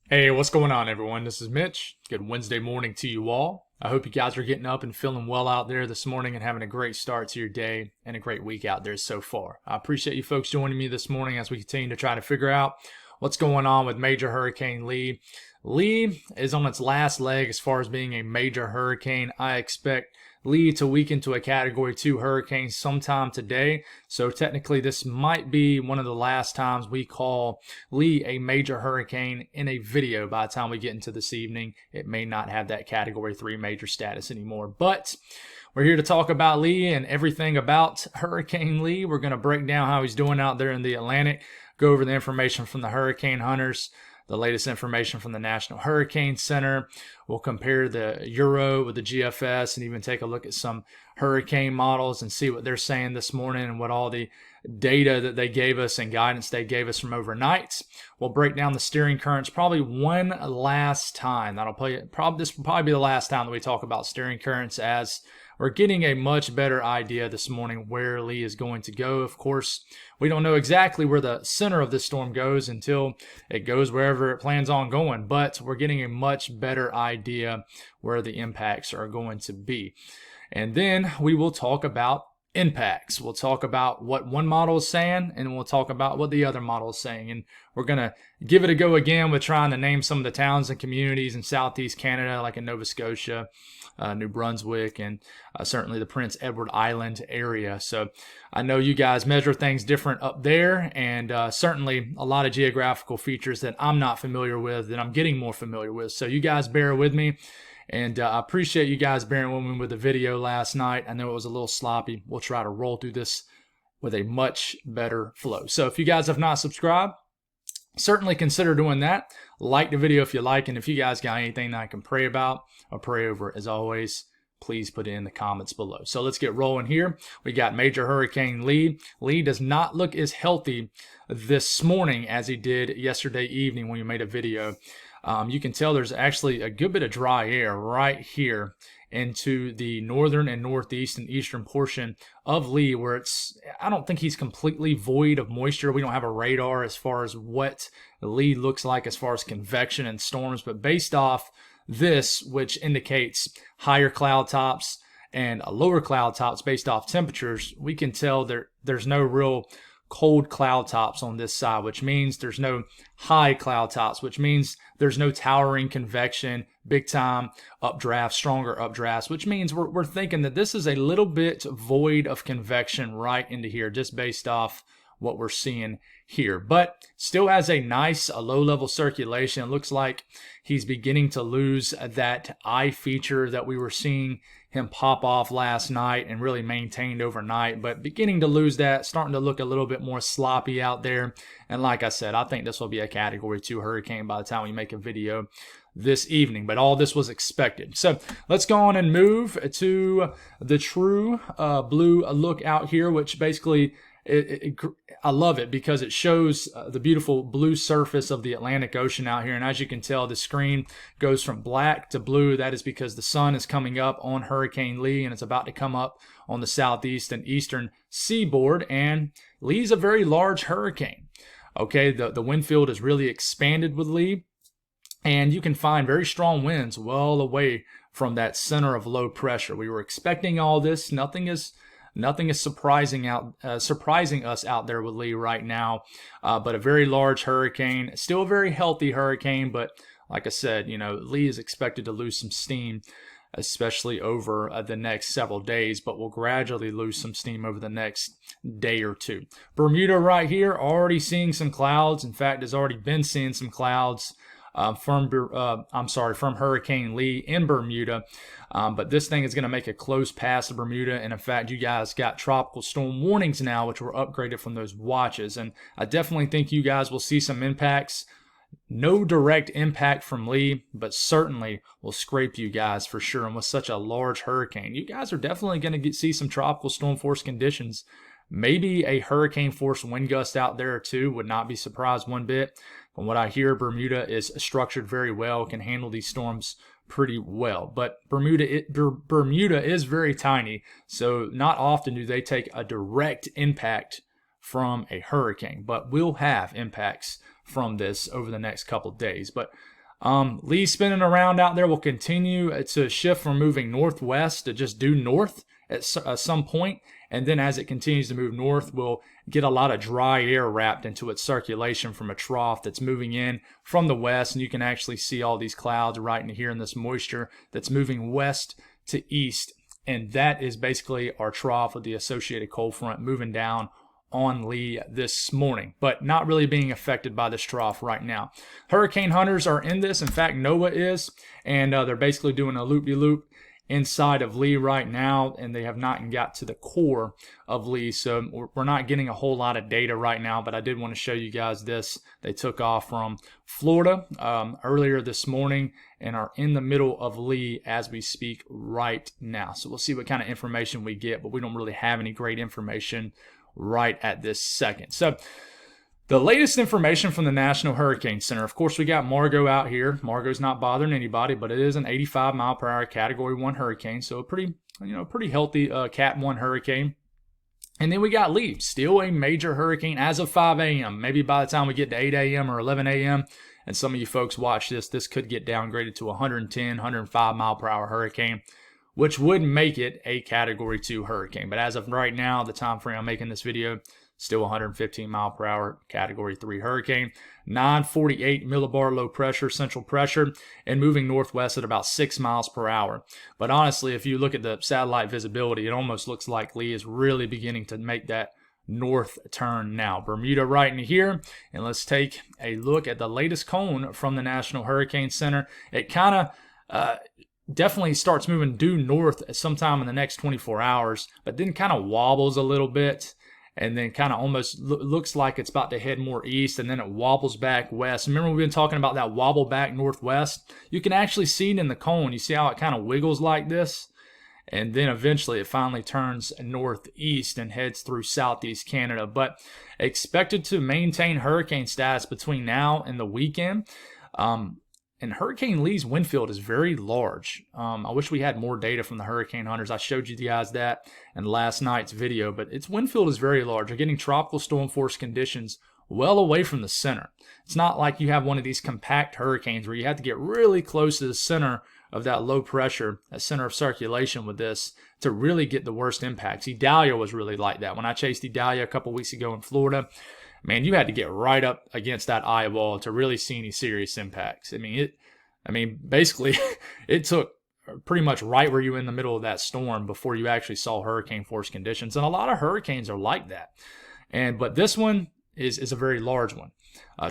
Hey, what's going on, everyone? This is Mitch. Good Wednesday morning to you all. I hope you guys are getting up and feeling well out there this morning and having a great start to your day and a great week out there so far. I appreciate you folks joining me this morning as we continue to try to figure out what's going on with Major Hurricane Lee. Lee is on its last leg as far as being a major hurricane. I expect Lee to weaken to a Category 2 hurricane sometime today. So technically this might be one of the last times we call Lee a major hurricane in a video. By the time we get into this evening, it may not have that Category 3 major status anymore. But we're here to talk about Lee and everything about Hurricane Lee. We're going to break down how he's doing out there in the Atlantic, go over the information from the hurricane hunters, the latest information from the National Hurricane Center. We'll compare the Euro with the GFS and even take a look at some hurricane models and see what they're saying this morning and what all the data that they gave us and guidance they gave us from overnight. We'll break down the steering currents probably one last time. This will probably be the last time that we talk about steering currents, as we're getting a much better idea this morning where Lee is going to go. Of course, we don't know exactly where the center of this storm goes until it goes wherever it plans on going, but we're getting a much better idea where the impacts are going to be. And then we will talk about impacts. We'll talk about what one model is saying, and we'll talk about what the other model is saying. And we're going to give it a go again with trying to name some of the towns and communities in Southeast Canada, like in Nova Scotia, New Brunswick, and certainly the Prince Edward Island area. So I know you guys measure things different up there, and certainly a lot of geographical features that I'm not familiar with that I'm getting more familiar with. So you guys bear with me. And I appreciate you guys bearing with me with the video last night. I know it was a little sloppy. We'll try to roll through this with a much better flow. So if you guys have not subscribed, certainly consider doing that. Like the video if you like, and if you guys got anything that I can pray about or pray over, as always, please put it in the comments below. So let's get rolling here. We got Major Hurricane Lee. Lee does not look as healthy this morning as he did yesterday evening when we made a video. You can tell there's actually a good bit of dry air right here into the northern and northeast and eastern portion of Lee, where I don't think he's completely void of moisture. We don't have a radar as far as what Lee looks like as far as convection and storms, but based off this, which indicates higher cloud tops and lower cloud tops based off temperatures, we can tell there's no real cold cloud tops on this side, which means there's no high cloud tops, which means there's no towering convection, big time updrafts, stronger updrafts, which means we're thinking that this is a little bit void of convection right into here, just based off what we're seeing here. But still has a nice low level circulation. It looks like he's beginning to lose that eye feature that we were seeing him pop off last night and really maintained overnight, but beginning to lose that, starting to look a little bit more sloppy out there. And like I said, I think this will be a Category 2 hurricane by the time we make a video this evening, but all this was expected. So let's go on and move to the true blue look out here, which basically I love it because it shows the beautiful blue surface of the Atlantic Ocean out here. And as you can tell, the screen goes from black to blue. That is because the sun is coming up on Hurricane Lee, and it's about to come up on the southeast and eastern seaboard. And Lee's a very large hurricane. Okay, the wind field is really expanded with Lee, and you can find very strong winds well away from that center of low pressure. We were expecting all this. Nothing is surprising us out there with Lee right now, but a very large hurricane, still a very healthy hurricane. But like I said, Lee is expected to lose some steam, especially over the next several days, but will gradually lose some steam over the next day or two. Bermuda right here, already seeing some clouds. In fact, has already been seeing some clouds from Hurricane Lee in Bermuda. But this thing is going to make a close pass to Bermuda. And in fact, you guys got tropical storm warnings now, which were upgraded from those watches. And I definitely think you guys will see some impacts. No direct impact from Lee, but certainly will scrape you guys for sure. And with such a large hurricane, you guys are definitely going to see some tropical storm force conditions. Maybe a hurricane force wind gust out there too. Would not be surprised one bit. From what I hear, Bermuda is structured very well, can handle these storms pretty well. But Bermuda is very tiny, so not often do they take a direct impact from a hurricane, but we'll have impacts from this over the next couple days. But Lee spinning around out there will continue to shift from moving northwest to just due north at some point, and then as it continues to move north, we'll get a lot of dry air wrapped into its circulation from a trough that's moving in from the west, and you can actually see all these clouds right in here in this moisture that's moving west to east, and that is basically our trough of the associated cold front moving down on Lee this morning, but not really being affected by this trough right now. Hurricane hunters are in this. In fact, NOAA is, and they're basically doing a loop-de-loop inside of Lee right now, and they have not got to the core of Lee, so we're not getting a whole lot of data right now, but I did want to show you guys this. They took off from Florida earlier this morning and are in the middle of Lee as we speak right now. So we'll see what kind of information we get, but we don't really have any great information right at this second. So the latest information from the National Hurricane Center, of course, we got Margot out here. Margot's not bothering anybody, but it is an 85 mile per hour Category 1 hurricane, so a pretty healthy Cat 1 hurricane. And then we got Lee, still a major hurricane as of 5 a.m. Maybe by the time we get to 8 a.m. or 11 a.m., and some of you folks watch this could get downgraded to 110, 105 mile per hour hurricane, which would make it a Category 2 hurricane. But as of right now, the time frame I'm making this video, still 115 mile per hour Category 3 hurricane. 948 millibar low pressure, central pressure, and moving northwest at about 6 miles per hour. But honestly, if you look at the satellite visibility, it almost looks like Lee is really beginning to make that north turn now. Bermuda right in here, and let's take a look at the latest cone from the National Hurricane Center. It kind of definitely starts moving due north sometime in the next 24 hours, but then kind of wobbles a little bit, and then kind of almost looks like it's about to head more east, and then it wobbles back west. Remember, we've been talking about that wobble back northwest? You can actually see it in the cone. You see how it kind of wiggles like this? And then eventually it finally turns northeast and heads through southeast Canada, but expected to maintain hurricane status between now and the weekend. And Hurricane Lee's wind field is very large. I wish we had more data from the hurricane hunters. I showed you guys that in last night's video, but its wind field is very large. You're getting tropical storm force conditions well away from the center. It's not like you have one of these compact hurricanes where you have to get really close to the center of that low pressure, that center of circulation with this to really get the worst impacts. Idalia was really like that. When I chased Idalia a couple weeks ago in Florida, man, you had to get right up against that eye wall to really see any serious impacts. Basically, it took pretty much right where you were in the middle of that storm before you actually saw hurricane force conditions. And a lot of hurricanes are like that. But this one is a very large one.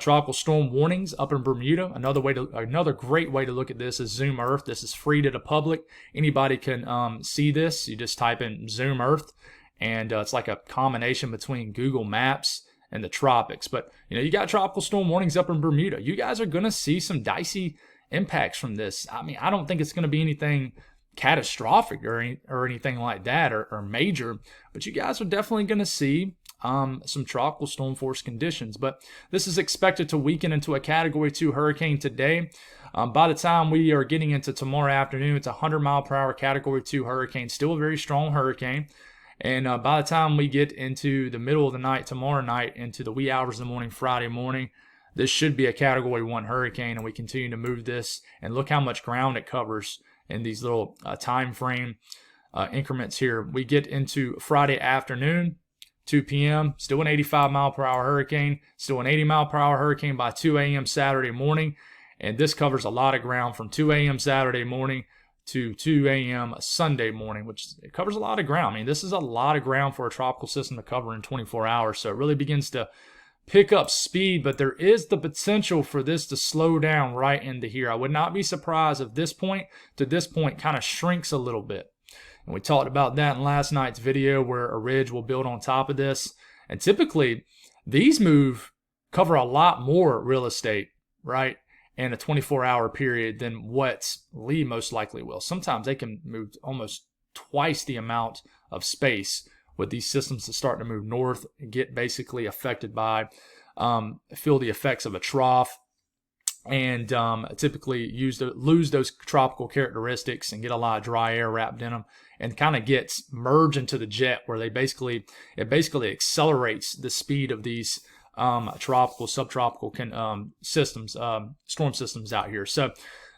Tropical storm warnings up in Bermuda. Another great way to look at this is Zoom Earth. This is free to the public. Anybody can see this. You just type in Zoom Earth, and it's like a combination between Google Maps and the tropics. But you got tropical storm warnings up in Bermuda. You guys are going to see some dicey impacts from this. I don't think it's going to be anything catastrophic or anything like that or major, but you guys are definitely going to see some tropical storm force conditions. But this is expected to weaken into a Category 2 hurricane today. By the time we are getting into tomorrow afternoon, it's a 100 mile per hour Category 2 hurricane, still a very strong hurricane. And by the time we get into the middle of the night tomorrow night, into the wee hours of the morning Friday morning, this should be a Category 1 hurricane, and we continue to move this. And look how much ground it covers in these little time frame increments here. We get into Friday afternoon, 2 p.m., still an 85 mile per hour hurricane, still an 80 mile per hour hurricane by 2 a.m. Saturday morning. And this covers a lot of ground from 2 a.m. Saturday morning to 2 a.m. Sunday morning, which it covers a lot of ground. This is a lot of ground for a tropical system to cover in 24 hours. So it really begins to pick up speed, but there is the potential for this to slow down right into here. I would not be surprised if this point to this point kind of shrinks a little bit. And we talked about that in last night's video, where a ridge will build on top of this. And typically, these cover a lot more real estate, right, in a 24-hour period than what Lee most likely will. Sometimes they can move almost twice the amount of space with these systems that start to move north and get basically affected by, feel the effects of a trough, and typically lose those tropical characteristics and get a lot of dry air wrapped in them, and kind of gets merged into the jet, where it basically accelerates the speed of these tropical, subtropical systems, storm systems out here. So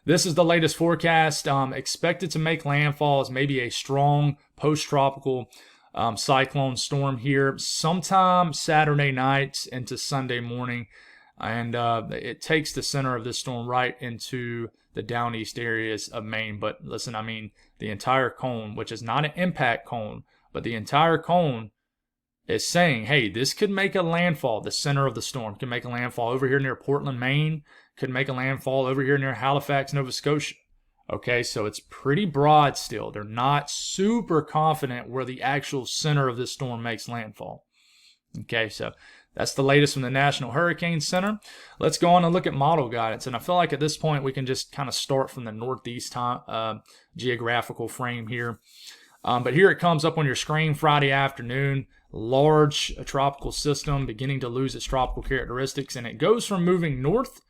this is the latest forecast. Expected to make landfall as maybe a strong post-tropical cyclone storm here sometime Saturday night into Sunday morning. And it takes the center of this storm right into the down east areas of Maine. But listen, I mean, the entire cone, which is not an impact cone, but the entire cone is saying, hey, this could make a landfall. The center of the storm could make a landfall over here near Portland, Maine, could make a landfall over here near Halifax, Nova Scotia. Okay, so it's pretty broad still. They're not super confident where the actual center of this storm makes landfall. Okay, so that's the latest from the National Hurricane Center. Let's go on and look at model guidance. And I feel like at this point we can just kind of start from the northeast geographical frame here. But here it comes up on your screen Friday afternoon. Large tropical system beginning to lose its tropical characteristics. And it goes from moving north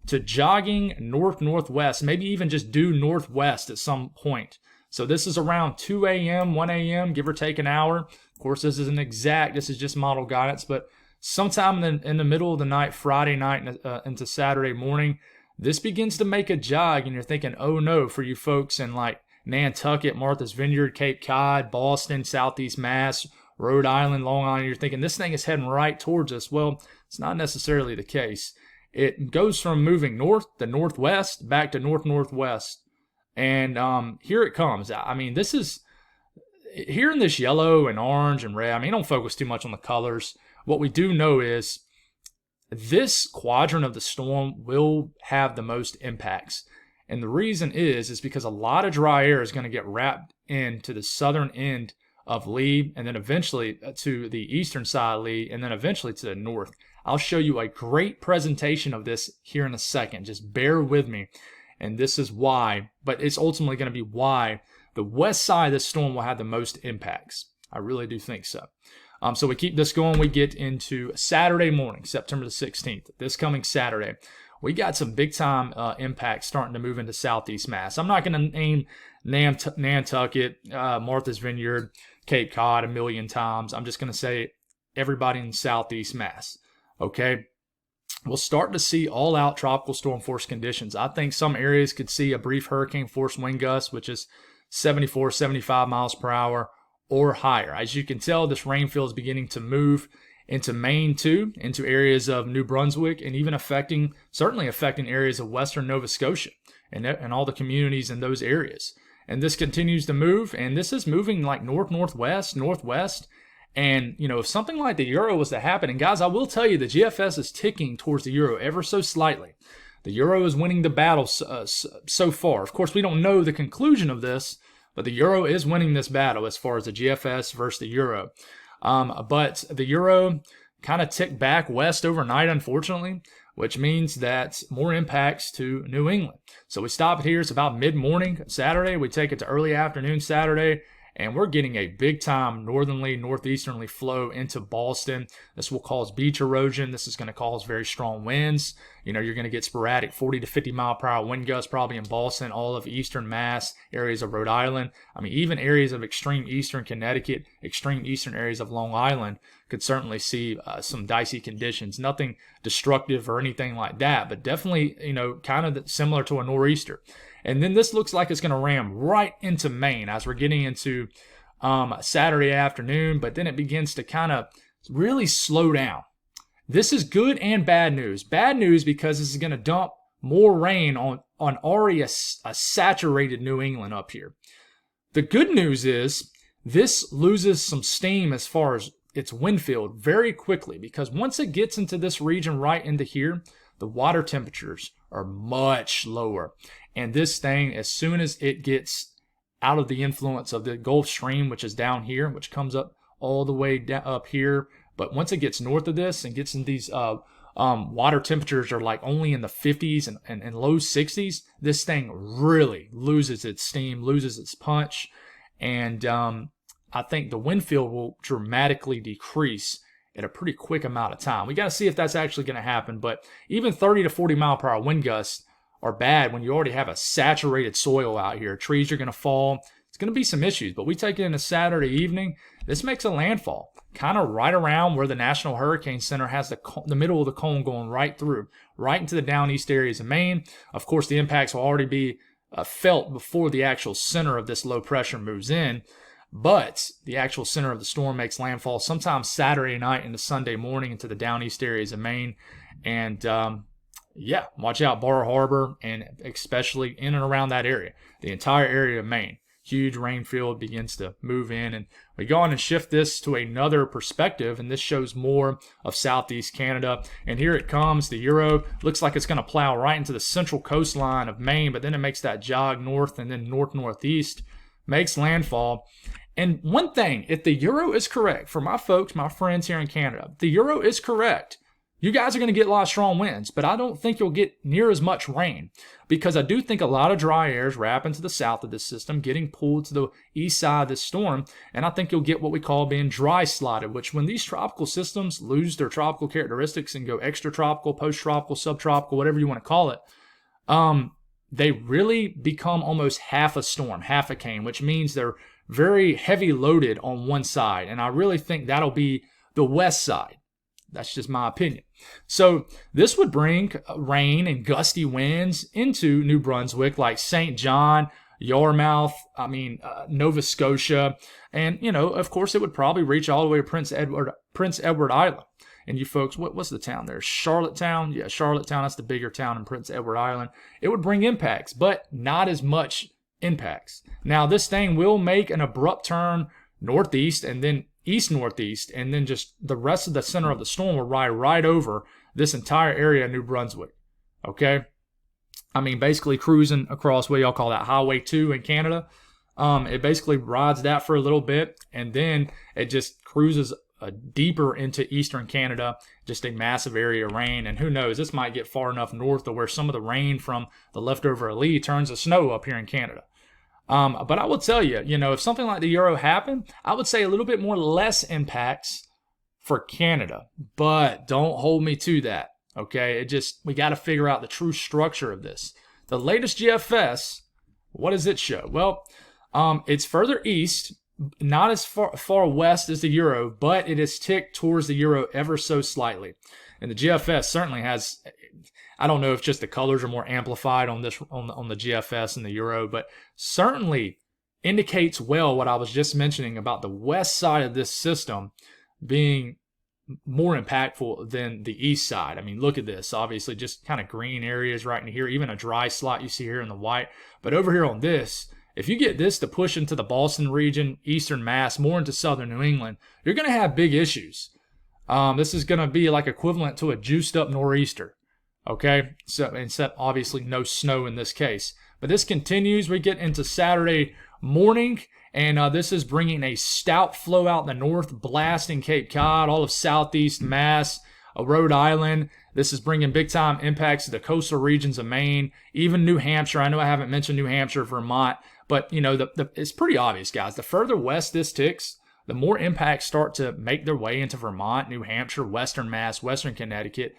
to jogging north-northwest, maybe even just due northwest at some point. So this is around 2 a.m., 1 a.m., give or take an hour. Of course, this isn't exact. This is just model guidance. But sometime in the middle of the night, Friday night into Saturday morning, this begins to make a jog. And you're thinking, oh no, for you folks in like Nantucket, Martha's Vineyard, Cape Cod, Boston, Southeast Mass, Rhode Island, Long Island. You're thinking this thing is heading right towards us. Well, it's not necessarily the case. It goes from moving north to northwest back to north-northwest. And here it comes. I mean, this is, here in this yellow and orange and red, I mean, don't focus too much on the colors. What we do know is this quadrant of the storm will have the most impacts. And the reason is because a lot of dry air is going to get wrapped into the southern end of Lee, and then eventually to the eastern side of Lee, and then eventually to the north. I'll show you a great presentation of this here in a second. Just bear with me. And this is why, but it's ultimately going to be why the west side of this storm will have the most impacts. I really do think so. So we keep this going. We get into Saturday morning, September the 16th. This coming Saturday, we got some big-time impacts starting to move into Southeast Mass. I'm not going to name Nantucket, Martha's Vineyard, Cape Cod a million times. I'm just going to say everybody in Southeast Mass. Okay, we'll start to see all-out tropical storm force conditions. I think some areas could see a brief hurricane force wind gust, which is 74, 75 miles per hour or higher. As you can tell, this rain field is beginning to move into Maine too, into areas of New Brunswick, and even certainly affecting areas of western Nova Scotia and all the communities in those areas. And this continues to move, and this is moving like north-northwest, northwest. And, you know, if something like the Euro was to happen, and guys, I will tell you, the GFS is ticking towards the Euro ever so slightly. The Euro is winning the battle so far. Of course, we don't know the conclusion of this, but the Euro is winning this battle as far as the GFS versus the Euro. But the Euro kind of ticked back west overnight, unfortunately, which means that more impacts to New England. So we stop it here. It's about mid-morning Saturday. We take it to early afternoon Saturday. And we're getting a big-time northerly, northeasterly flow into Boston. This will cause beach erosion. This is going to cause very strong winds. You know, you're going to get sporadic 40 to 50 mile per hour wind gusts probably in Boston, all of eastern Mass, areas of Rhode Island. I mean, even areas of extreme eastern Connecticut, extreme eastern areas of Long Island could certainly see some dicey conditions. Nothing destructive or anything like that, but definitely, you know, kind of similar to a nor'easter. And then this looks like it's going to ram right into Maine as we're getting into Saturday afternoon, but then it begins to kind of really slow down. This is good and bad news. Bad news because this is going to dump more rain on already a saturated New England up here. The good news is this loses some steam as far as its wind field very quickly, because once it gets into this region right into here, the water temperatures are much lower. And this thing, as soon as it gets out of the influence of the Gulf Stream, which is down here, which comes up all the way down up here, but once it gets north of this and gets in these water temperatures are like only in the 50s and low 60s, this thing really loses its steam, loses its punch. And I think the wind field will dramatically decrease at a pretty quick amount of time. We got to see if that's actually going to happen, but even 30 to 40 mile per hour wind gusts are bad when you already have a saturated soil out here. Trees are going to fall. It's going to be some issues, but we take it into Saturday evening. this makes a landfall kind of right around where the National Hurricane Center has the middle of the cone going right through, right into the down east areas of Maine. Of course, the impacts will already be felt before the actual center of this low pressure moves in, but the actual center of the storm makes landfall sometime Saturday night into Sunday morning into the down east areas of Maine. And yeah, watch out Bar Harbor, and especially in and around that area, the entire area of Maine. Huge rain field begins to move in, and we go on and shift this to another perspective, and this shows more of southeast Canada. And here it comes. The Euro looks like it's going to plow right into the central coastline of Maine, but then it makes that jog north and then north-northeast, makes landfall. And one thing, if the Euro is correct, for my folks, my friends here in Canada, the Euro is correct, you guys are going to get a lot of strong winds, but I don't think you'll get near as much rain, because I do think a lot of dry air is wrapping to the south of this system, getting pulled to the east side of this storm, and I think you'll get what we call being dry slotted, which when these tropical systems lose their tropical characteristics and go extratropical, post-tropical, subtropical, whatever you want to call it, they really become almost half a storm, half a cane, which means they're very heavy loaded on one side, and I really think that'll be the west side. That's just my opinion. So this would bring rain and gusty winds into New Brunswick, like St. John, Yarmouth, Nova Scotia. And, of course, it would probably reach all the way to Prince Edward Island. And you folks, what's the town there? Charlottetown? Yeah, Charlottetown. That's the bigger town in Prince Edward Island. It would bring impacts, but not as much impacts. Now, this thing will make an abrupt turn northeast and then east-northeast, and then just the rest of the center of the storm will ride right over this entire area of New Brunswick, okay? Basically cruising across what y'all call that Highway 2 in Canada. It basically rides that for a little bit, and then it just cruises deeper into eastern Canada, just a massive area of rain, and who knows, this might get far enough north to where some of the rain from the leftover Lee turns to snow up here in Canada. But I will tell you, if something like the Euro happened, I would say a little bit more less impacts for Canada. But don't hold me to that, okay? We got to figure out the true structure of this. The latest GFS, what does it show? Well, it's further east, not as far west as the Euro, but it is ticked towards the Euro ever so slightly. And the GFS certainly has... I don't know if just the colors are more amplified on this on the GFS and the Euro, but certainly indicates well what I was just mentioning about the west side of this system being more impactful than the east side. Look at this. Obviously, just kind of green areas right in here, even a dry slot you see here in the white. But over here on this, if you get this to push into the Boston region, eastern Mass, more into southern New England, you're going to have big issues. This is going to be like equivalent to a juiced up nor'easter. Okay, so except obviously no snow in this case. But this continues. We get into Saturday morning, and this is bringing a stout flow out in the north, blasting Cape Cod, all of southeast Mass, Rhode Island. This is bringing big-time impacts to the coastal regions of Maine, even New Hampshire. I know I haven't mentioned New Hampshire, Vermont, but, it's pretty obvious, guys. The further west this ticks, the more impacts start to make their way into Vermont, New Hampshire, western Mass, western Connecticut,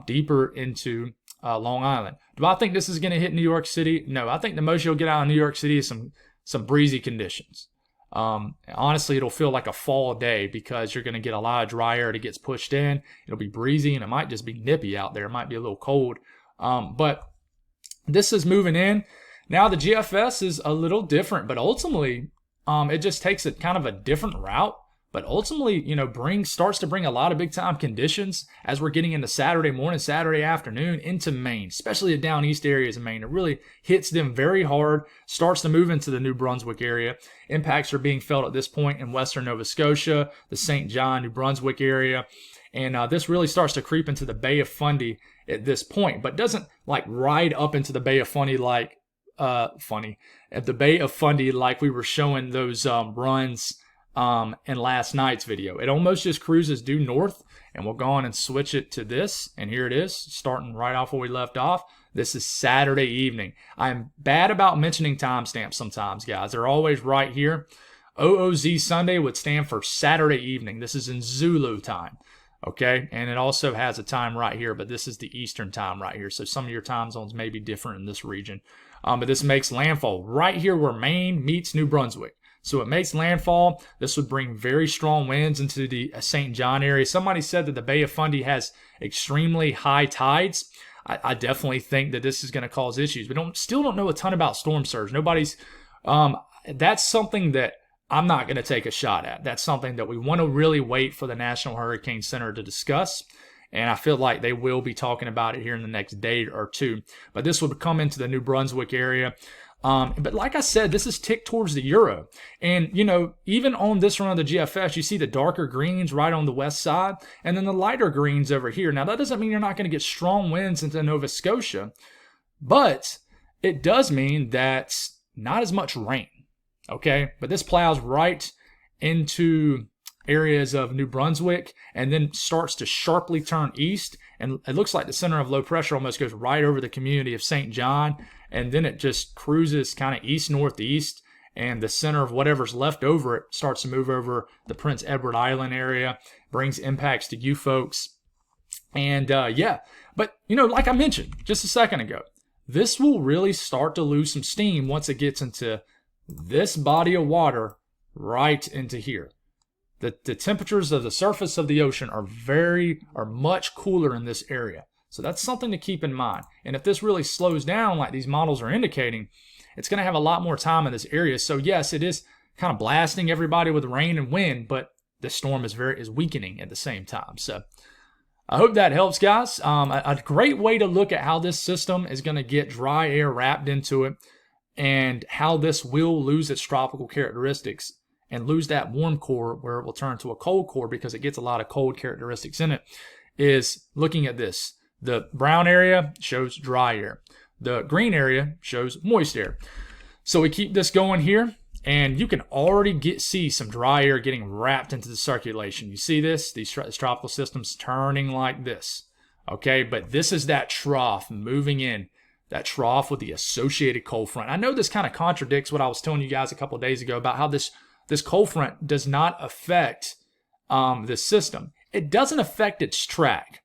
deeper into Long Island. Do I think this is going to hit New York City? No, I think the most you'll get out of New York City is some breezy conditions. Honestly, it'll feel like a fall day because you're going to get a lot of dry air that gets pushed in. It'll be breezy, and it might just be nippy out there. It might be a little cold. But this is moving in. Now, the GFS is a little different, but ultimately, it just takes a kind of a different route. But ultimately, starts to bring a lot of big-time conditions as we're getting into Saturday morning, Saturday afternoon into Maine, especially the down east areas of Maine. It really hits them very hard, starts to move into the New Brunswick area. Impacts are being felt at this point in western Nova Scotia, the St. John, New Brunswick area. And this really starts to creep into the Bay of Fundy at this point, but doesn't ride up into the Bay of Fundy like the Bay of Fundy like we were showing those runs in last night's video. It almost just cruises due north, and we'll go on and switch it to this, and here it is, starting right off where we left off. This is Saturday evening. I'm bad about mentioning timestamps sometimes, guys. They're always right here. OOZ Sunday would stand for Saturday evening. This is in Zulu time, okay? And it also has a time right here, but this is the Eastern time right here, so some of your time zones may be different in this region. But this makes landfall right here where Maine meets New Brunswick. So it makes landfall. This would bring very strong winds into the St. John area. Somebody said that the Bay of Fundy has extremely high tides. I definitely think that this is going to cause issues. We still don't know a ton about storm surge. That's something that I'm not going to take a shot at. That's something that we want to really wait for the National Hurricane Center to discuss. And I feel like they will be talking about it here in the next day or two. But this would come into the New Brunswick area. But like I said, this is ticked towards the Euro. And, even on this run of the GFS, you see the darker greens right on the west side and then the lighter greens over here. Now, that doesn't mean you're not going to get strong winds into Nova Scotia, but it does mean that not as much rain, okay? But this plows right into areas of New Brunswick and then starts to sharply turn east, and it looks like the center of low pressure almost goes right over the community of St. John, and then it just cruises kind of east-northeast, and the center of whatever's left over it starts to move over the Prince Edward Island area, brings impacts to you folks. And but like I mentioned just a second ago, this will really start to lose some steam once it gets into this body of water right into here. The temperatures of the surface of the ocean are much cooler in this area. So that's something to keep in mind. And if this really slows down like these models are indicating, it's going to have a lot more time in this area. So yes, it is kind of blasting everybody with rain and wind, but the storm is weakening at the same time. So I hope that helps, guys. A great way to look at how this system is going to get dry air wrapped into it and how this will lose its tropical characteristics and lose that warm core where it will turn to a cold core because it gets a lot of cold characteristics in it, is looking at this. The brown area shows dry air. The green area shows moist air. So we keep this going here, and you can already see some dry air getting wrapped into the circulation. You see this? These tropical systems turning like this. Okay, but this is that trough moving in. That trough with the associated cold front. I know this kind of contradicts what I was telling you guys a couple of days ago about how this cold front does not affect this system. It doesn't affect its track.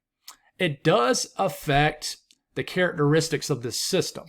It does affect the characteristics of this system,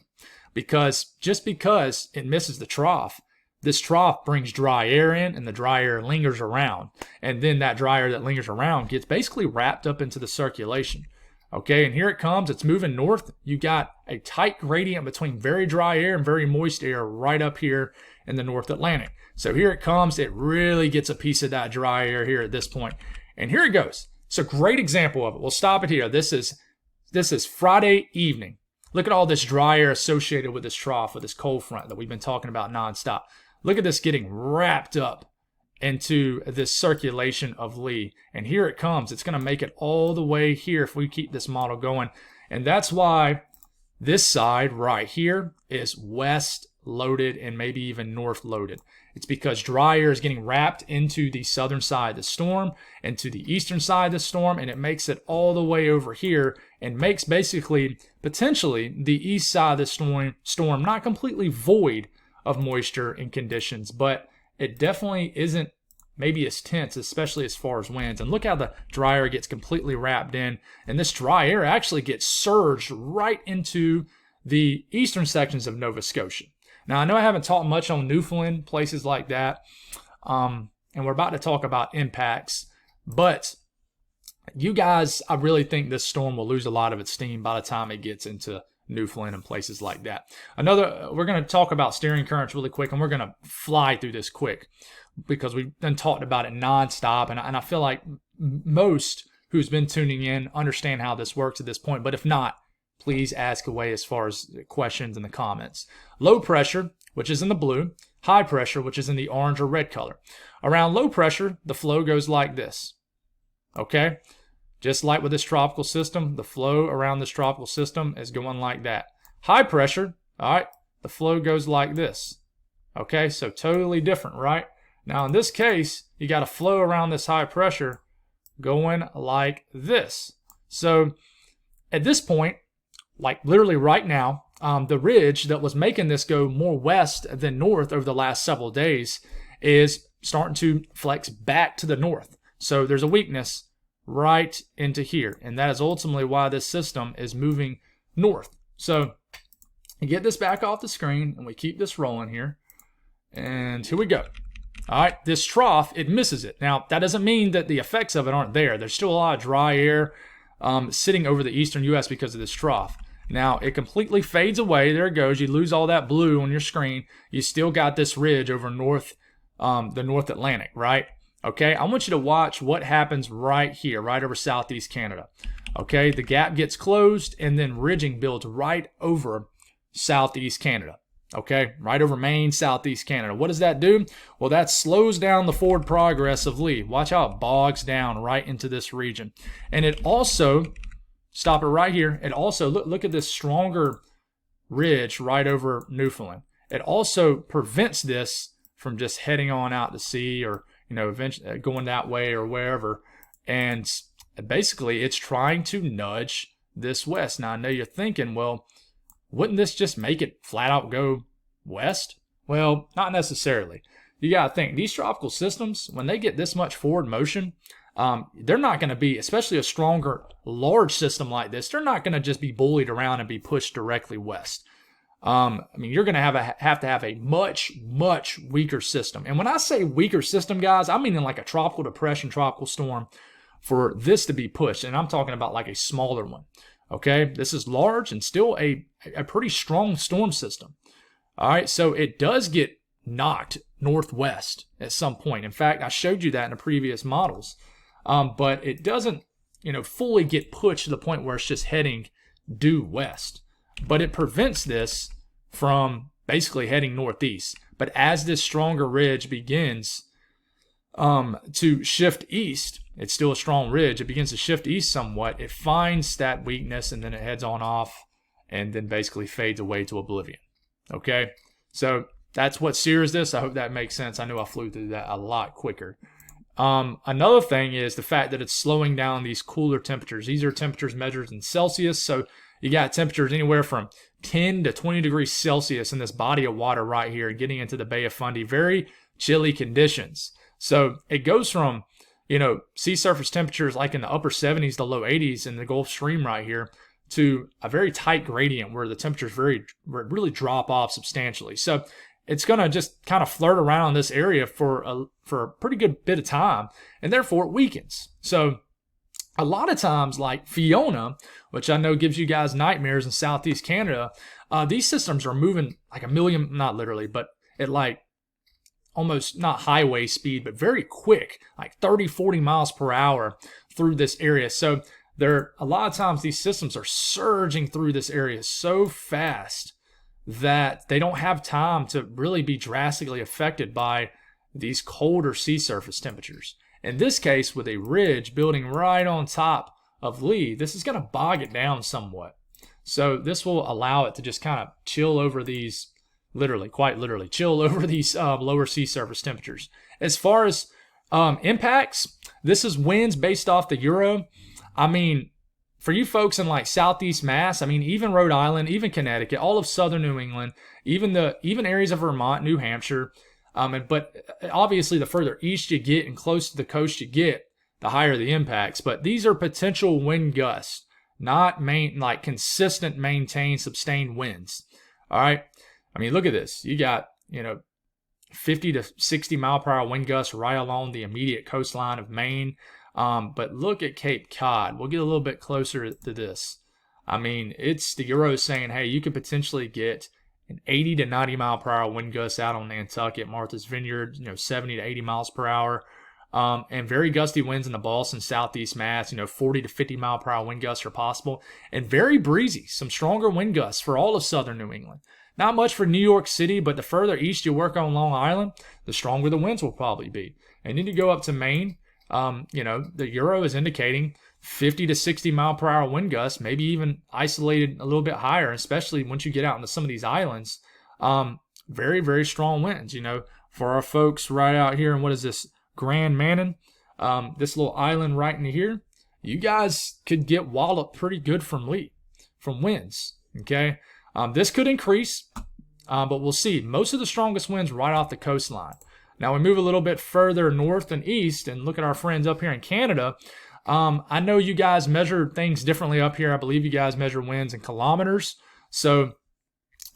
because just because it misses the trough, this trough brings dry air in, and the dry air lingers around. And then that dry air that lingers around gets basically wrapped up into the circulation. Okay, and here it comes. It's moving north. You got a tight gradient between very dry air and very moist air right up here in the North Atlantic. So here it comes. It really gets a piece of that dry air here at this point. And here it goes. It's a great example of it. We'll stop it here. This is Friday evening. Look at all this dry air associated with this trough, with this cold front that we've been talking about nonstop. Look at this getting wrapped up into this circulation of Lee. And here it comes. It's going to make it all the way here if we keep this model going. And that's why this side right here is west loaded and maybe even north loaded. It's because dry air is getting wrapped into the southern side of the storm and to the eastern side of the storm, and it makes it all the way over here and makes basically potentially the east side of the storm not completely void of moisture and conditions, but it definitely isn't maybe as tense, especially as far as winds. And look how the dry air gets completely wrapped in, and this dry air actually gets surged right into the eastern sections of Nova Scotia. Now, I know I haven't talked much on Newfoundland, places like that, and we're about to talk about impacts, but you guys, I really think this storm will lose a lot of its steam by the time it gets into Newfoundland and places like that. We're going to talk about steering currents really quick, and we're going to fly through this quick because we've done talked about it nonstop, and I feel like most who's been tuning in understand how this works at this point, but if not, please ask away as far as questions in the comments. Low pressure, which is in the blue. High pressure, which is in the orange or red color. Around low pressure, the flow goes like this. Okay? Just like with this tropical system, the flow around this tropical system is going like that. High pressure, all right, the flow goes like this. Okay, so totally different, right? Now in this case, you got a flow around this high pressure going like this. So at this point, like literally right now, the ridge that was making this go more west than north over the last several days is starting to flex back to the north. So there's a weakness right into here, and that is ultimately why this system is moving north. So you get this back off the screen, and we keep this rolling here. And here we go. All right, this trough, it misses it. Now, that doesn't mean that the effects of it aren't there. There's still a lot of dry air sitting over the eastern U.S. because of this trough. Now, it completely fades away. There it goes. You lose all that blue on your screen. You still got this ridge over the North Atlantic, right? Okay, I want you to watch what happens right here, right over southeast Canada. Okay, the gap gets closed, and then ridging builds right over southeast Canada. Okay, right over Maine, southeast Canada. What does that do? Well, that slows down the forward progress of Lee. Watch how it bogs down right into this region. And it also, stop it right here, it also, look at this stronger ridge right over Newfoundland. It also prevents this from just heading on out to sea, or, you know, eventually going that way or wherever. And basically, it's trying to nudge this west. Now, I know you're thinking, well, wouldn't this just make it flat out go west? Well, not necessarily. You got to think, these tropical systems, when they get this much forward motion, they're not going to be, especially a stronger, large system like this, they're not going to just be bullied around and be pushed directly west. I mean, you're going to have to have a much, much weaker system. And when I say weaker system, guys, I mean in like a tropical depression, tropical storm, for this to be pushed. And I'm talking about like a smaller one. Okay, this is large and still a pretty strong storm system. All right, so it does get knocked northwest at some point. In fact, I showed you that in the previous models. But it doesn't, you know, fully get pushed to the point where it's just heading due west. But it prevents this from basically heading northeast. But as this stronger ridge begins to shift east, it's still a strong ridge. It begins to shift east somewhat. It finds that weakness, and then it heads on off and then basically fades away to oblivion. Okay? So that's what sears this. I hope that makes sense. I know I flew through that a lot quicker. Another thing is the fact that it's slowing down these cooler temperatures. These are temperatures measured in Celsius. So you got temperatures anywhere from 10 to 20 degrees Celsius in this body of water right here, getting into the Bay of Fundy. Very chilly conditions. So it goes from, you know, sea surface temperatures like in the upper 70s to low 80s in the Gulf Stream right here, to a very tight gradient where the temperatures really drop off substantially. So it's going to just kind of flirt around this area for a pretty good bit of time, and therefore it weakens. So a lot of times, like Fiona, which I know gives you guys nightmares in southeast Canada, these systems are moving like a million, not literally, but at like almost not highway speed, but very quick, like 30, 40 miles per hour through this area. So a lot of times these systems are surging through this area so fast that they don't have time to really be drastically affected by these colder sea surface temperatures. In this case, with a ridge building right on top of Lee, this is going to bog it down somewhat. So this will allow it to just kind of chill over these, quite literally, chill over these lower sea surface temperatures. As far as impacts, this is winds based off the Euro. I mean, for you folks in like southeast Mass, I mean, even Rhode Island, even Connecticut, all of southern New England, even areas of Vermont, New Hampshire, but obviously the further east you get and close to the coast you get, the higher the impacts. But these are potential wind gusts, not consistent, maintained, sustained winds. All right. I mean, look at this. You got, 50 to 60 mile per hour wind gusts right along the immediate coastline of Maine. But look at Cape Cod. We'll get a little bit closer to this. I mean, it's the Euro saying, hey, you could potentially get an 80 to 90 mile per hour wind gust out on Nantucket, Martha's Vineyard, 70 to 80 miles per hour. And very gusty winds in the Boston, southeast Mass, 40 to 50 mile per hour wind gusts are possible. And very breezy, some stronger wind gusts for all of southern New England. Not much for New York City, but the further east you work on Long Island, the stronger the winds will probably be. And then you go up to Maine, the Euro is indicating 50 to 60 mile per hour wind gusts, maybe even isolated a little bit higher, especially once you get out into some of these islands. Very, very strong winds, for our folks right out here. And what is this? Grand Manan, this little island right in here, you guys could get walloped pretty good from winds, okay? This could increase, but we'll see. Most of the strongest winds right off the coastline. Now we move a little bit further north and east and look at our friends up here in Canada. I know you guys measure things differently up here. I believe you guys measure winds in kilometers. So,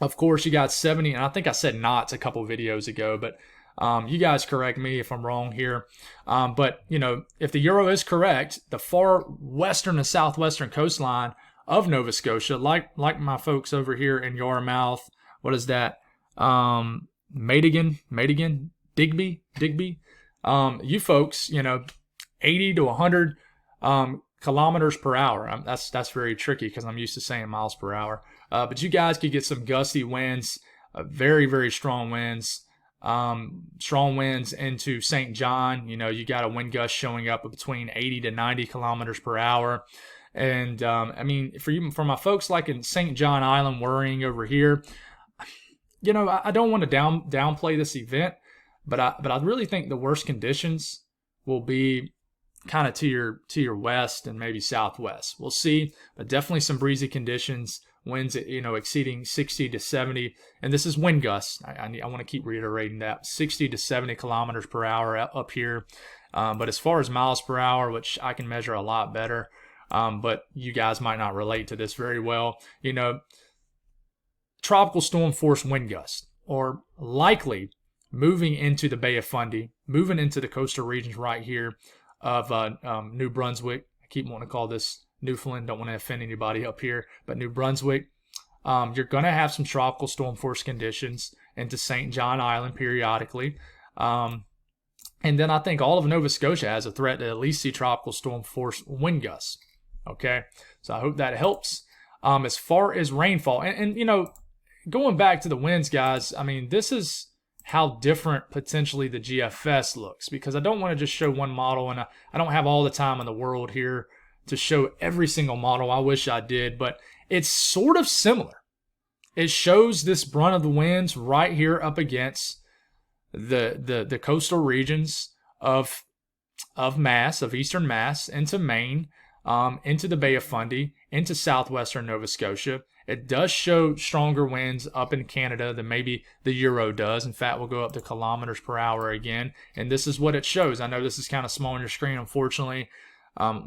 of course, you got 70, and I think I said knots a couple videos ago, but You guys correct me if I'm wrong here. But, you know, if the Euro is correct, the far western and southwestern coastline of Nova Scotia, like my folks over here in Yarmouth, what is that? Madigan, Digby. You folks, you know, 80 to 100 kilometers per hour. That's very tricky because I'm used to saying miles per hour. But you guys could get some gusty winds, very, very strong winds. Strong winds into St. John. You know, you got a wind gust showing up between 80 to 90 kilometers per hour. And I mean, for my folks like in St. John Island worrying over here, you know, I don't want to downplay this event, but I really think the worst conditions will be kind of to your west and maybe southwest. We'll see, but definitely some breezy conditions. Winds, you know, exceeding 60 to 70, and this is wind gusts. I want to keep reiterating that 60 to 70 kilometers per hour up here. But as far as miles per hour, which I can measure a lot better, but you guys might not relate to this very well. You know, tropical storm force wind gusts are likely moving into the Bay of Fundy, moving into the coastal regions right here of New Brunswick. I keep wanting to call this Newfoundland, don't want to offend anybody up here, but New Brunswick, you're going to have some tropical storm force conditions into St. John Island periodically. And then I think all of Nova Scotia has a threat to at least see tropical storm force wind gusts. Okay, so I hope that helps. As far as rainfall, and you know, going back to the winds, guys, I mean, this is how different potentially the GFS looks, because I don't want to just show one model, and I don't have all the time in the world here to show every single model. I wish I did, but it's sort of similar. It shows this brunt of the winds right here up against the coastal regions of eastern Mass into Maine, into the Bay of Fundy, into southwestern Nova Scotia. It does show stronger winds up in Canada than maybe the Euro does. In fact, we'll go up to kilometers per hour again, and this is what it shows. I know this is kind of small on your screen, unfortunately.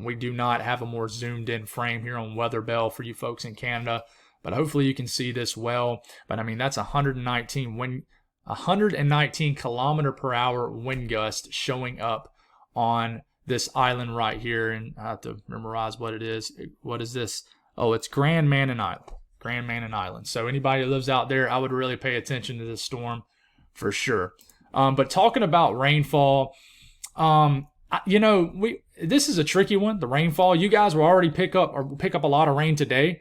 We do not have a more zoomed in frame here on Weather Bell for you folks in Canada, but hopefully you can see this well. But I mean, that's 119 kilometer per hour wind gust showing up on this island right here. And I have to memorize what it is. What is this? Oh, it's Grand Manan Island. So anybody that lives out there, I would really pay attention to this storm for sure. But talking about rainfall, you know, this is a tricky one, the rainfall. You guys will already pick up a lot of rain today,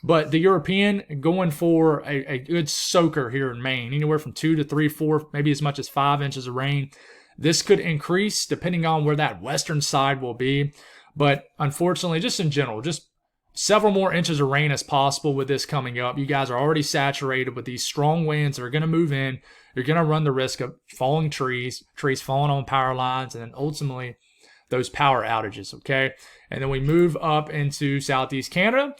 but the European going for a good soaker here in Maine, anywhere from 2 to 3, 4, maybe as much as 5 inches of rain. This could increase depending on where that western side will be, but unfortunately, just in general, just several more inches of rain as possible with this coming up. You guys are already saturated with these strong winds that are going to move in. You're going to run the risk of falling trees falling on power lines, and then ultimately those power outages, okay? And then we move up into southeast Canada.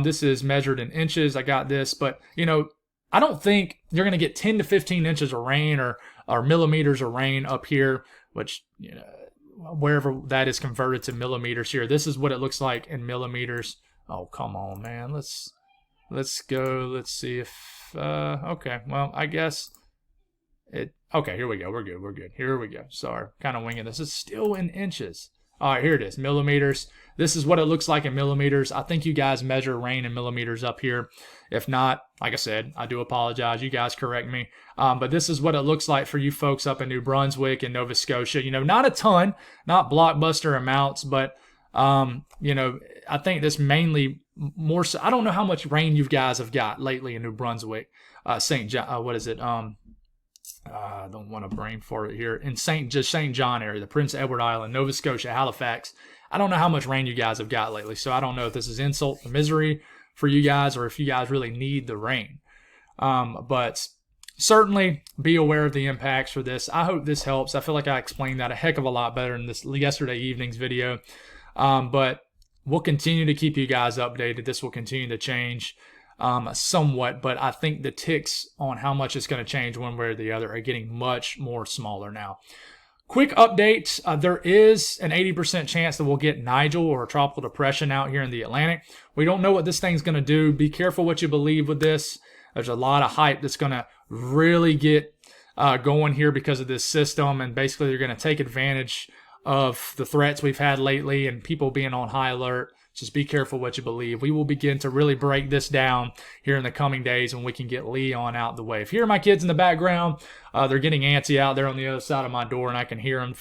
This is measured in inches. I got this, but, you know, I don't think you're going to get 10 to 15 inches of rain or millimeters of rain up here, which, you know, wherever that is converted to millimeters here. This is what it looks like in millimeters. Oh, come on, man. Let's go. Let's see if, okay, well, I guess okay, here we go. We're good. Here we go. Sorry, kind of winging this. It's still in inches. All right, here it is, millimeters. This is what it looks like in millimeters. I think you guys measure rain in millimeters up here. If not, like I said, I do apologize. You guys correct me. But this is what it looks like for you folks up in New Brunswick and Nova Scotia. You know, not a ton, not blockbuster amounts, but, you know, I think this mainly more so. I don't know how much rain you guys have got lately in New Brunswick. St. John, what is it? I don't want to brain for it here. In St. John area, the Prince Edward Island, Nova Scotia, Halifax. I don't know how much rain you guys have got lately, so I don't know if this is insult to misery for you guys or if you guys really need the rain. But certainly be aware of the impacts for this. I hope this helps. I feel like I explained that a heck of a lot better in this yesterday evening's video. But we'll continue to keep you guys updated. This will continue to change somewhat, but I think the ticks on how much it's going to change one way or the other are getting much more smaller now. Quick update, there is an 80% chance that we'll get Nigel or a tropical depression out here in the Atlantic. We don't know what this thing's going to do. Be careful what you believe with this. There's a lot of hype that's going to really get going here because of this system, and basically they're going to take advantage of the threats we've had lately and people being on high alert. Just be careful what you believe. We will begin to really break this down here in the coming days when we can get Leon out the way. If you hear my kids in the background, they're getting antsy out there on the other side of my door, and I can hear them.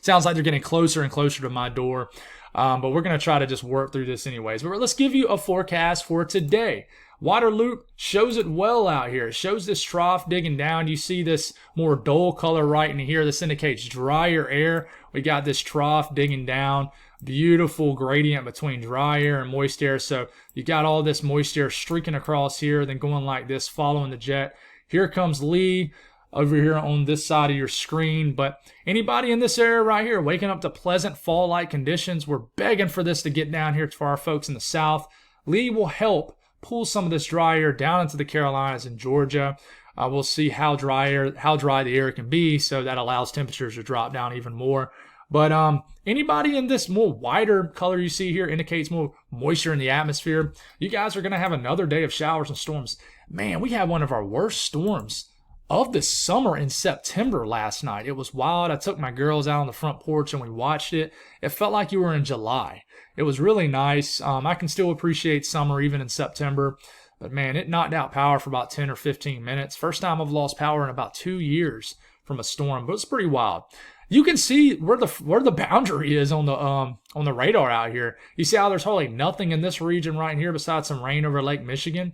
Sounds like they're getting closer and closer to my door. But we're going to try to just work through this anyways. But let's give you a forecast for today. Water loop shows it well out here. It shows this trough digging down. You see this more dull color right in here. This indicates drier air. We got this trough digging down. Beautiful gradient between dry air and moist air. So you got all this moist air streaking across here, then going like this, following the jet. Here comes Lee over here on this side of your screen. But anybody in this area right here waking up to pleasant fall-like conditions, we're begging for this to get down here for our folks in the south. Lee will help pull some of this dry air down into the Carolinas and Georgia. We'll see how dry the air can be, so that allows temperatures to drop down even more. But anybody in this more wider color you see here indicates more moisture in the atmosphere. You guys are going to have another day of showers and storms. Man, we had one of our worst storms of the summer in September last night. It was wild. I took my girls out on the front porch and we watched it. It felt like you were in July. It was really nice. I can still appreciate summer even in September. But man, it knocked out power for about 10 or 15 minutes. First time I've lost power in about 2 years from a storm, but it's pretty wild. You can see where the boundary is on the radar out here. You see how there's hardly nothing in this region right here besides some rain over Lake Michigan.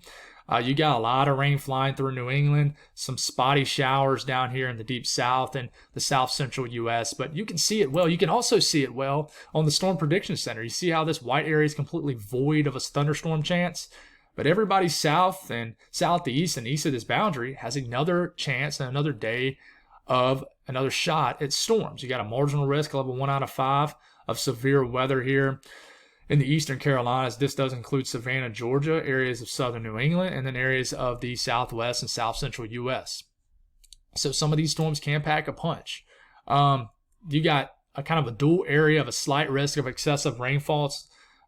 You got a lot of rain flying through New England, some spotty showers down here in the deep south and the south central U.S., but you can see it well. You can also see it well on the Storm Prediction Center. You see how this white area is completely void of a thunderstorm chance? But everybody south and southeast and east of this boundary has another chance and another day of another shot at storms. You got a marginal risk, level 1 out of 5 of severe weather here in the eastern Carolinas. This does include Savannah, Georgia, areas of southern New England, and then areas of the southwest and south central U.S. So some of these storms can pack a punch. You got a kind of a dual area of a slight risk of excessive rainfall.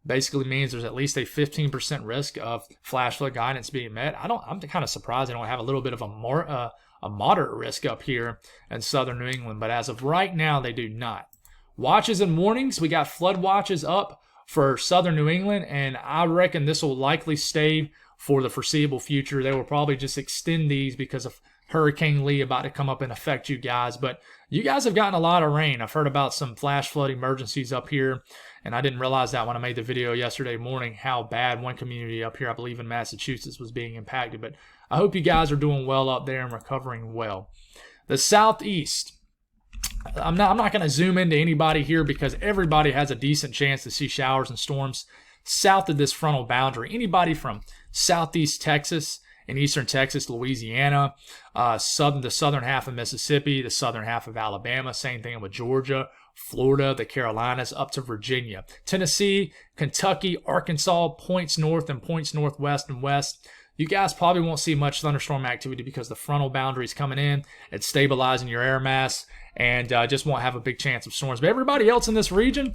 Basically means there's at least a 15% risk of flash flood guidance being met. I'm kind of surprised they don't have a little bit of a moderate risk up here in southern New England, but as of right now, they do not. Watches and warnings, we got flood watches up for southern New England, and I reckon this will likely stay for the foreseeable future. They will probably just extend these because of Hurricane Lee about to come up and affect you guys. But you guys have gotten a lot of rain. I've heard about some flash flood emergencies up here, and I didn't realize that when I made the video yesterday morning how bad one community up here, I believe in Massachusetts, was being impacted. But I hope you guys are doing well up there and recovering well. The southeast. I'm not going to zoom into anybody here because everybody has a decent chance to see showers and storms south of this frontal boundary. Anybody from southeast Texas and eastern Texas, Louisiana, the southern half of Mississippi, the southern half of Alabama, same thing with Georgia, Florida, the Carolinas, up to Virginia. Tennessee, Kentucky, Arkansas, points north and points northwest and west. You guys probably won't see much thunderstorm activity because the frontal boundary is coming in. It's stabilizing your air mass and just won't have a big chance of storms. But everybody else in this region,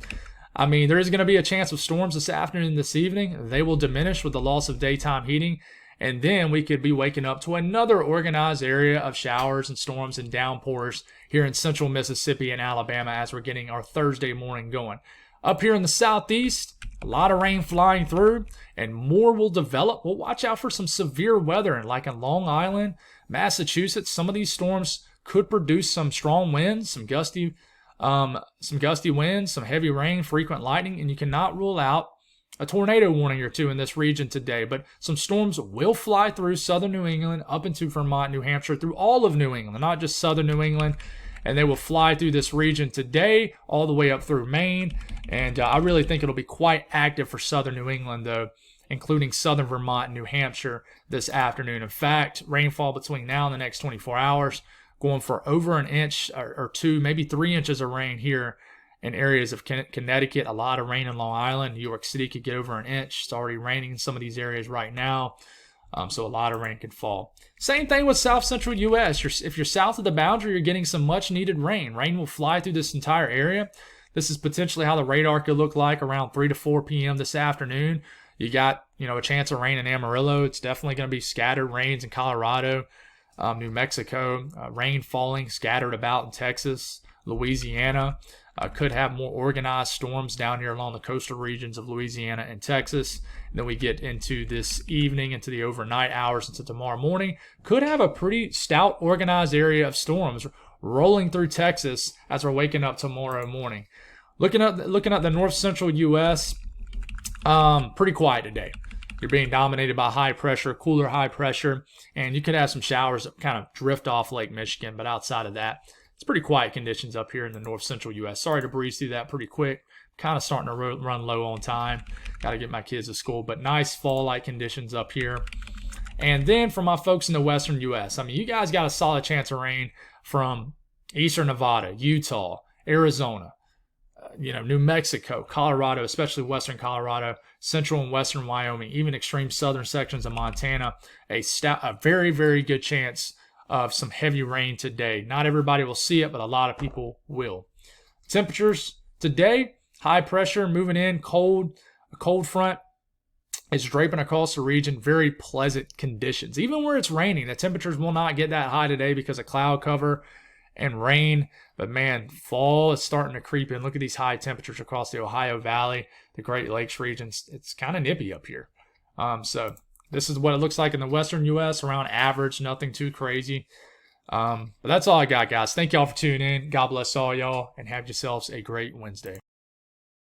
I mean, there is going to be a chance of storms this afternoon and this evening. They will diminish with the loss of daytime heating. And then we could be waking up to another organized area of showers and storms and downpours here in central Mississippi and Alabama as we're getting our Thursday morning going. Up here in the southeast, a lot of rain flying through, and more will develop. We'll watch out for some severe weather, and like in Long Island, Massachusetts, some of these storms could produce some strong winds, some gusty winds, some heavy rain, frequent lightning, and you cannot rule out a tornado warning or two in this region today. But some storms will fly through southern New England, up into Vermont, New Hampshire, through all of New England, not just southern New England. And they will fly through this region today, all the way up through Maine. And I really think it'll be quite active for southern New England, though, including southern Vermont and New Hampshire this afternoon. In fact, rainfall between now and the next 24 hours, going for over an inch or 2, maybe 3 inches of rain here in areas of Connecticut. A lot of rain in Long Island. New York City could get over an inch. It's already raining in some of these areas right now. So a lot of rain could fall. Same thing with south central U.S. If you're south of the boundary, you're getting some much needed rain. Rain will fly through this entire area. This is potentially how the radar could look like around 3 to 4 p.m. this afternoon. You got, a chance of rain in Amarillo. It's definitely going to be scattered rains in Colorado. New Mexico, rain falling scattered about in Texas, Louisiana. Could have more organized storms down here along the coastal regions of Louisiana and Texas. And then we get into this evening, into the overnight hours, into tomorrow morning. Could have a pretty stout organized area of storms rolling through Texas as we're waking up tomorrow morning. Looking at the north central U.S., pretty quiet today. You're being dominated by high pressure, cooler high pressure, and you could have some showers that kind of drift off Lake Michigan, but outside of that, it's pretty quiet conditions up here in the north central U.S. Sorry to breeze through that pretty quick. Kind of starting to run low on time. Got to get my kids to school, but nice fall-like conditions up here. And then for my folks in the western U.S., I mean, you guys got a solid chance of rain from eastern Nevada, Utah, Arizona, New Mexico, Colorado, especially western Colorado, central and western Wyoming, even extreme southern sections of Montana. A very, very good chance of some heavy rain today. Not everybody will see it, but a lot of people will. Temperatures today, high pressure moving in, cold. A cold front is draping across the region. Very pleasant conditions. Even where it's raining, the temperatures will not get that high today because of cloud cover and rain. But man, fall is starting to creep in. Look at these high temperatures across the Ohio Valley, the Great Lakes regions. It's kind of nippy up here. So this is what it looks like in the western U.S., around average, nothing too crazy. But that's all I got, guys. Thank y'all for tuning in. God bless all y'all, and have yourselves a great Wednesday.